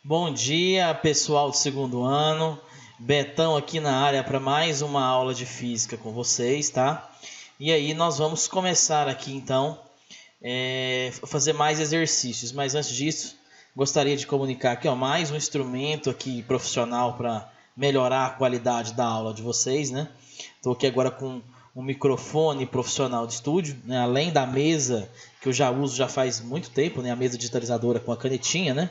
Bom dia, pessoal do segundo ano. Betão aqui na área para mais uma aula de física com vocês, tá? E aí nós vamos começar aqui então fazer mais exercícios. Mas antes disso, gostaria de comunicar aqui, mais um instrumento aqui profissional para melhorar a qualidade da aula de vocês, né? Estou aqui agora com um microfone profissional de estúdio, né? Além da mesa que eu já uso já faz muito tempo, né? A mesa digitalizadora com a canetinha, né?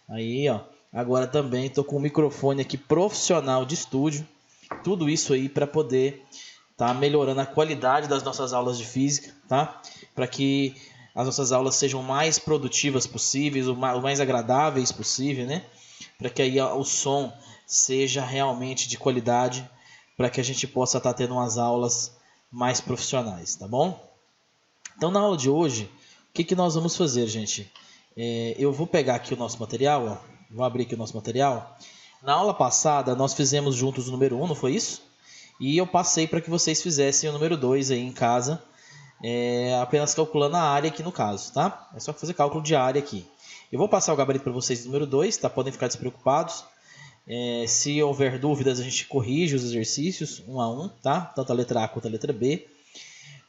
Aí, agora também estou com um microfone aqui profissional de estúdio. Tudo isso aí para poder estar melhorando a qualidade das nossas aulas de física, tá? Para que as nossas aulas sejam mais produtivas possíveis, o mais agradáveis possível, né? Para que aí o som seja realmente de qualidade, para que a gente possa estar tendo umas aulas mais profissionais, tá bom? Então, na aula de hoje, o que nós vamos fazer, gente? Eu vou pegar aqui o nosso material, vou abrir aqui o nosso material. Na aula passada, nós fizemos juntos o número 1, não foi isso? E eu passei para que vocês fizessem o número 2 aí em casa, apenas calculando a área aqui no caso, tá? É só fazer cálculo de área aqui. Eu vou passar o gabarito para vocês do número 2, tá? Podem ficar despreocupados. Se houver dúvidas, a gente corrige os exercícios um a um, tá? Tanto a letra A quanto a letra B.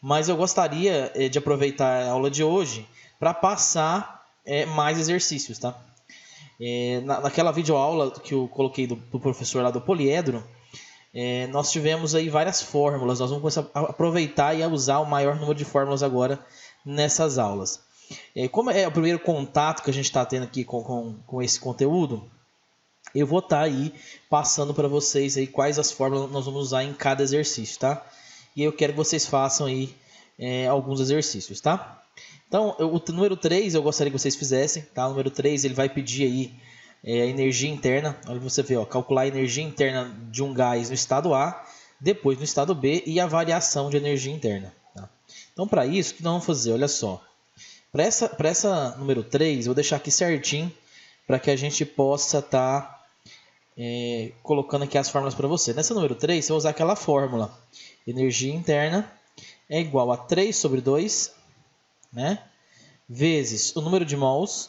Mas eu gostaria de aproveitar a aula de hoje para passar mais exercícios, tá? Naquela videoaula que eu coloquei do professor lá do poliedro, nós tivemos aí várias fórmulas. Nós vamos começar a aproveitar e a usar o maior número de fórmulas agora nessas aulas. Como é o primeiro contato que a gente está tendo aqui com esse conteúdo, eu vou estar aí passando para vocês aí quais as fórmulas nós vamos usar em cada exercício, tá? E eu quero que vocês façam aí alguns exercícios, tá? Então, o número 3 eu gostaria que vocês fizessem, tá? O número 3 ele vai pedir aí a energia interna. Olha, você vê, calcular a energia interna de um gás no estado A, depois no estado B e a variação de energia interna. Tá? Então, para isso, o que nós vamos fazer? Olha só. Para essa número 3, eu vou deixar aqui certinho para que a gente possa estar colocando aqui as fórmulas para você. Nessa número 3, você vai usar aquela fórmula. Energia interna é igual a 3 sobre 2, né? Vezes o número de mols,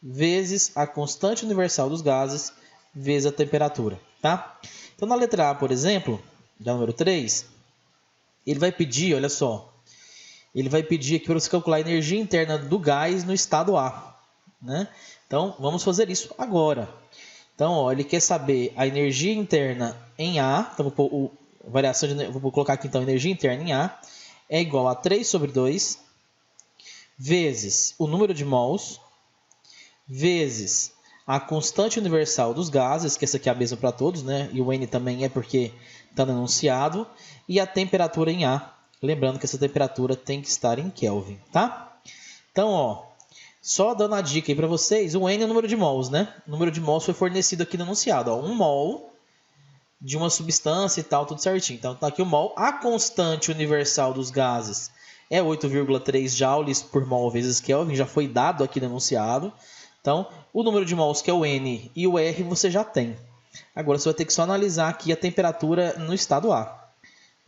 vezes a constante universal dos gases, vezes a temperatura, tá? Então, na letra A, por exemplo, da número 3, ele vai pedir, olha só, ele vai pedir aqui para você calcular a energia interna do gás no estado A, né? Então, vamos fazer isso agora. Então, ele quer saber a energia interna em A, então vou colocar aqui então energia interna em A, é igual a 3 sobre 2, vezes o número de mols, vezes a constante universal dos gases, que essa aqui é a mesma para todos, né? E o N também é porque está no enunciado, e a temperatura em A. Lembrando que essa temperatura tem que estar em Kelvin, tá? Então, só dando a dica aí para vocês, o N é o número de mols, né? O número de mols foi fornecido aqui no enunciado, 1 mol de uma substância e tal, tudo certinho. Então, tá aqui o mol. A constante universal dos gases é 8,3 joules por mol vezes Kelvin, já foi dado aqui no enunciado. Então, o número de mols, que é o N, e o R, você já tem. Agora, você vai ter que só analisar aqui a temperatura no estado A.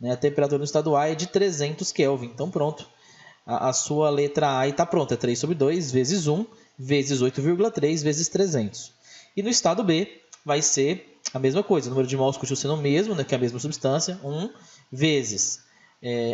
A temperatura no estado A é de 300 Kelvin. Então, pronto. A sua letra A está pronta. É 3 sobre 2 vezes 1 vezes 8,3 vezes 300. E no estado B vai ser a mesma coisa. O número de mols continua sendo o mesmo, né, que é a mesma substância. 1 vezes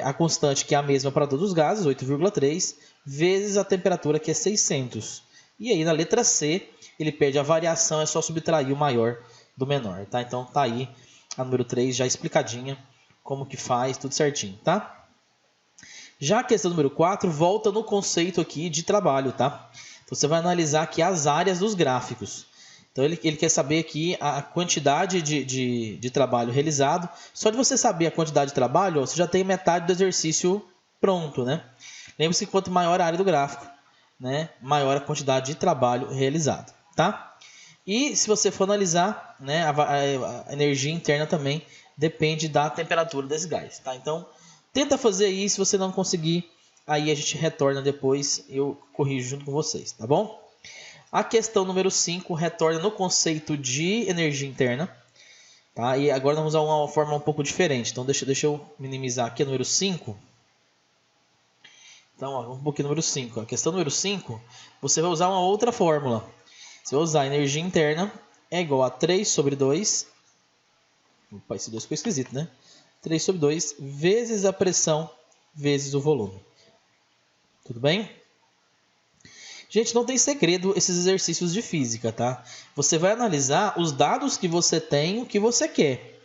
a constante, que é a mesma para todos os gases, 8,3, vezes a temperatura, que é 600. E aí, na letra C, ele pede a variação, é só subtrair o maior do menor, tá? Então, tá aí a número 3 já explicadinha, como que faz, tudo certinho, tá? Já a questão número 4 volta no conceito aqui de trabalho, tá? Então, você vai analisar aqui as áreas dos gráficos. Então, ele quer saber aqui a quantidade de trabalho realizado. Só de você saber a quantidade de trabalho, você já tem metade do exercício pronto, né? Lembre-se que quanto maior a área do gráfico, né, maior a quantidade de trabalho realizado, tá? E se você for analisar, né, a energia interna também depende da temperatura desse gás, tá? Então, tenta fazer aí. Se você não conseguir, aí a gente retorna depois, eu corrijo junto com vocês, tá bom? A questão número 5 retorna no conceito de energia interna, tá? E agora vamos usar uma fórmula um pouco diferente. Então, deixa eu minimizar aqui a número 5. Então, vamos um pouquinho no número 5. A questão número 5, você vai usar uma outra fórmula. Você vai usar a energia interna é igual a 3 sobre 2. Opa, esse 2 ficou esquisito, né? 3 sobre 2 vezes a pressão vezes o volume. Tudo bem? Gente, não tem segredo esses exercícios de física, tá? Você vai analisar os dados que você tem, o que você quer.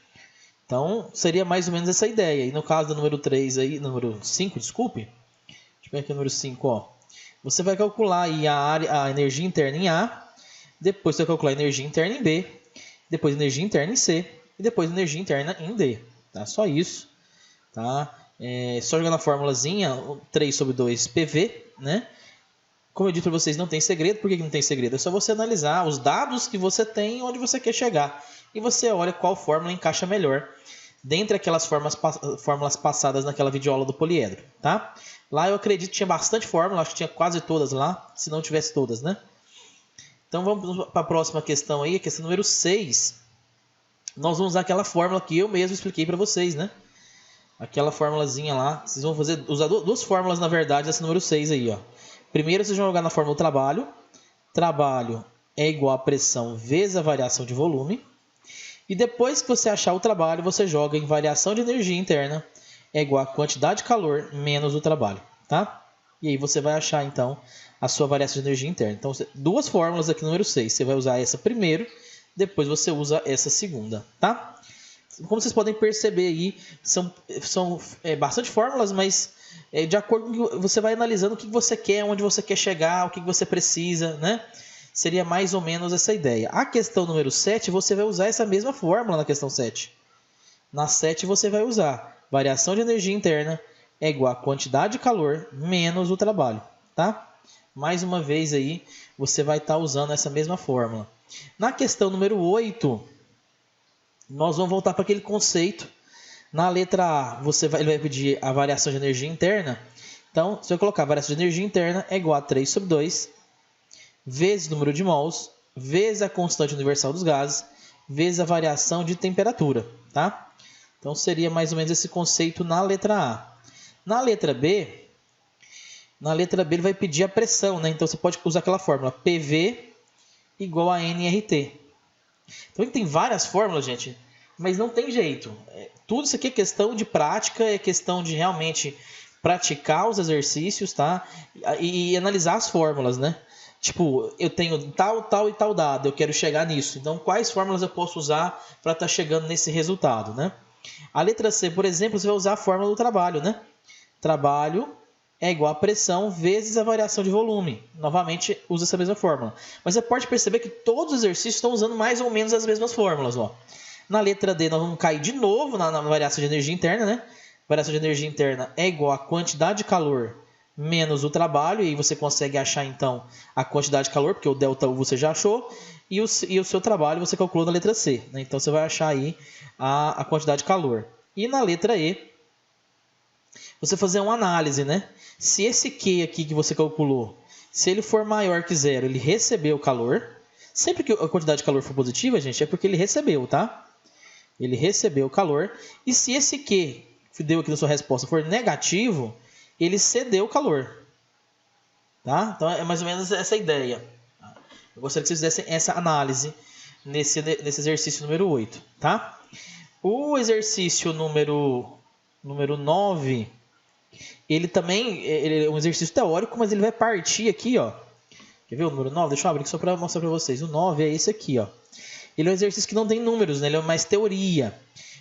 Então, seria mais ou menos essa ideia. E no caso do número 3 aí, número 5, desculpe. Deixa eu ver aqui o número 5, ó. Você vai calcular aí a energia interna em A, depois você vai calcular a energia interna em B, depois a energia interna em C e depois a energia interna em D. Tá? Só isso. Tá? Só jogar na formulazinha 3 sobre 2 PV, né? Como eu disse para vocês, não tem segredo. Por que não tem segredo? É só você analisar os dados que você tem e onde você quer chegar. E você olha qual fórmula encaixa melhor dentre aquelas fórmulas passadas naquela videoaula do poliedro. Tá? Lá eu acredito que tinha bastante fórmula, acho que tinha quase todas lá, se não tivesse todas, né? Então vamos para a próxima questão aí, a questão número 6. Nós vamos usar aquela fórmula que eu mesmo expliquei para vocês, né? Aquela formulazinha lá. Vocês vão usar duas fórmulas, na verdade, dessa número 6 aí, ó. Primeiro vocês vão jogar na fórmula do trabalho. Trabalho é igual a pressão vezes a variação de volume. E depois que você achar o trabalho, você joga em variação de energia interna é igual a quantidade de calor menos o trabalho, tá? E aí você vai achar, então, a sua variação de energia interna. Então, duas fórmulas aqui no número 6. Você vai usar essa primeiro, depois você usa essa segunda, tá? Como vocês podem perceber aí, são bastante fórmulas, mas de acordo com que você vai analisando o que você quer, onde você quer chegar, o que você precisa, né? Seria mais ou menos essa ideia. A questão número 7, você vai usar essa mesma fórmula na questão 7. Na 7 você vai usar variação de energia interna é igual a quantidade de calor menos o trabalho, tá? Mais uma vez aí, você vai estar usando essa mesma fórmula. Na questão número 8, nós vamos voltar para aquele conceito. Na letra A, ele vai pedir a variação de energia interna. Então, se eu colocar a variação de energia interna é igual a 3 sobre 2, vezes o número de mols, vezes a constante universal dos gases, vezes a variação de temperatura. Tá? Então, seria mais ou menos esse conceito na letra A. Na letra B, ele vai pedir a pressão. Né? Então, você pode usar aquela fórmula PV igual a nRT. Então, ele tem várias fórmulas, gente, mas não tem jeito. Tudo isso aqui é questão de prática, é questão de realmente praticar os exercícios, tá? E analisar as fórmulas, né? Tipo, eu tenho tal, tal e tal dado, eu quero chegar nisso. Então, quais fórmulas eu posso usar para estar chegando nesse resultado, né? A letra C, por exemplo, você vai usar a fórmula do trabalho, né? Trabalho é igual a pressão vezes a variação de volume. Novamente, usa essa mesma fórmula. Mas você pode perceber que todos os exercícios estão usando mais ou menos as mesmas fórmulas, ó. Na letra D, nós vamos cair de novo na variação de energia interna, né? Variação de energia interna é igual a quantidade de calor menos o trabalho. E aí você consegue achar, então, a quantidade de calor, porque o delta U você já achou. E o seu trabalho você calculou na letra C. Né? Então, você vai achar aí a quantidade de calor. E na letra E, você fazer uma análise, né? Se esse Q aqui que você calculou, se ele for maior que zero, ele recebeu calor. Sempre que a quantidade de calor for positiva, gente, é porque ele recebeu, tá? Ele recebeu calor. E se esse Q que deu aqui na sua resposta for negativo, ele cedeu calor. Tá? Então é mais ou menos essa ideia. Eu gostaria que vocês fizessem essa análise nesse exercício número 8. Tá? O exercício número 9, ele também é um exercício teórico, mas ele vai partir aqui, ó. Quer ver o número 9? Deixa eu abrir aqui só para mostrar para vocês. O 9 é esse aqui, ó. Ele é um exercício que não tem números, né? Ele é mais teoria.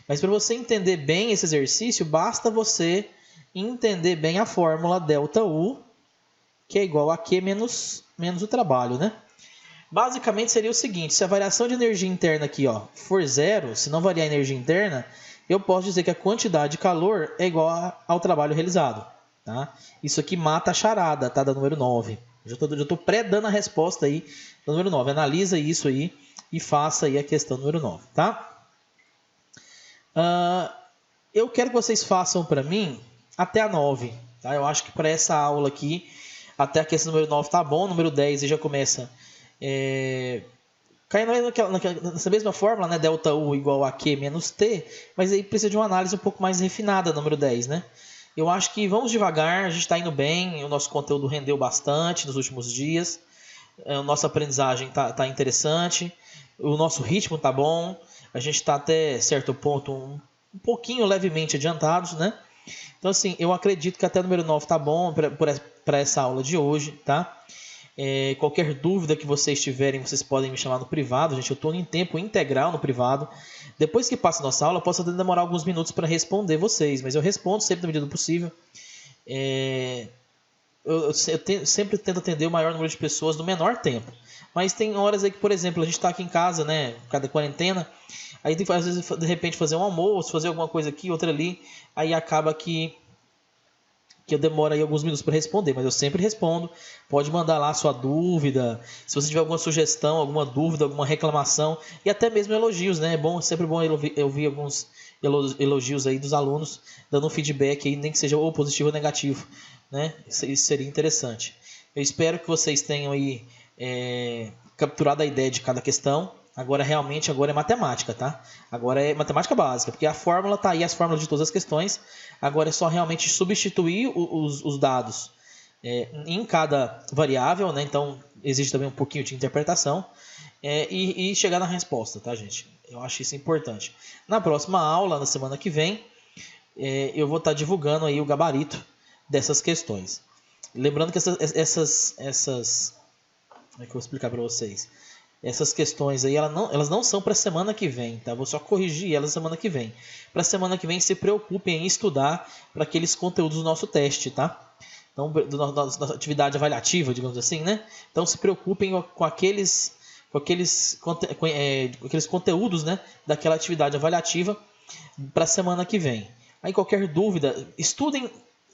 Mas para você entender bem esse exercício, basta você entender bem a fórmula ΔU, que é igual a Q menos o trabalho, né? Basicamente seria o seguinte, se a variação de energia interna aqui, ó, for zero, se não variar a energia interna, eu posso dizer que a quantidade de calor é igual ao trabalho realizado. Tá? Isso aqui mata a charada, tá? Da número 9. Já estou pré-dando a resposta aí do número 9. Analisa isso aí e faça aí a questão número 9, tá? Eu quero que vocês façam para mim até a 9. Tá? Eu acho que para essa aula aqui, até a questão número 9 tá bom. Número 10 já começa caindo nessa mesma fórmula, né? ΔU igual a Q menos T, mas aí precisa de uma análise um pouco mais refinada, número 10, né? Eu acho que vamos devagar, a gente está indo bem, o nosso conteúdo rendeu bastante nos últimos dias. A nossa aprendizagem tá interessante, o nosso ritmo tá bom, a gente está até certo ponto um pouquinho levemente adiantados, né? Então, assim, eu acredito que até o número 9 tá bom para essa aula de hoje, tá? Qualquer dúvida que vocês tiverem, vocês podem me chamar no privado, gente. Eu estou em tempo integral no privado. Depois que passa a nossa aula, eu posso até demorar alguns minutos para responder vocês, mas eu respondo sempre na medida do possível. Eu sempre tento atender o maior número de pessoas no menor tempo. Mas tem horas aí que, por exemplo, a gente está aqui em casa, né, por causa da quarentena, aí tem que, às vezes, de repente, fazer um almoço, fazer alguma coisa aqui, outra ali, aí acaba que eu demoro aí alguns minutos para responder, mas eu sempre respondo. Pode mandar lá a sua dúvida, se você tiver alguma sugestão, alguma dúvida, alguma reclamação, e até mesmo elogios, né? Sempre bom eu ouvir alguns elogios aí dos alunos, dando um feedback aí, nem que seja ou positivo ou negativo, né? Isso seria interessante. Eu espero que vocês tenham aí capturado a ideia de cada questão. Agora é matemática, tá? Agora é matemática básica, porque a fórmula tá aí, as fórmulas de todas as questões. Agora é só realmente substituir os dados em cada variável, né? Então existe também um pouquinho de interpretação e chegar na resposta, tá, gente? Eu acho isso importante. Na próxima aula, na semana que vem, eu vou estar divulgando aí o gabarito dessas questões. Lembrando que essas como é que eu vou explicar para vocês? Essas questões aí, elas não são para a semana que vem, tá? Vou só corrigir elas semana que vem. Para a semana que vem, se preocupem em estudar para aqueles conteúdos do nosso teste, tá? Então, da nossa atividade avaliativa, digamos assim, né? Então, se preocupem com aqueles conteúdos, né, daquela atividade avaliativa para a semana que vem. Aí, qualquer dúvida, estudem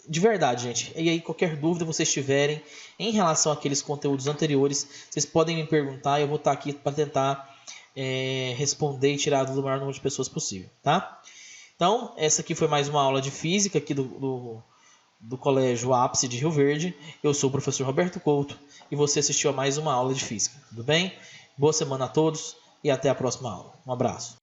de verdade, gente. E aí, qualquer dúvida vocês tiverem em relação àqueles conteúdos anteriores, vocês podem me perguntar. Eu vou estar aqui para tentar responder e tirar do maior número de pessoas possível, tá? Então, essa aqui foi mais uma aula de física aqui do Colégio Ápice de Rio Verde. Eu sou o professor Roberto Couto e você assistiu a mais uma aula de física. Tudo bem? Boa semana a todos e até a próxima aula. Um abraço.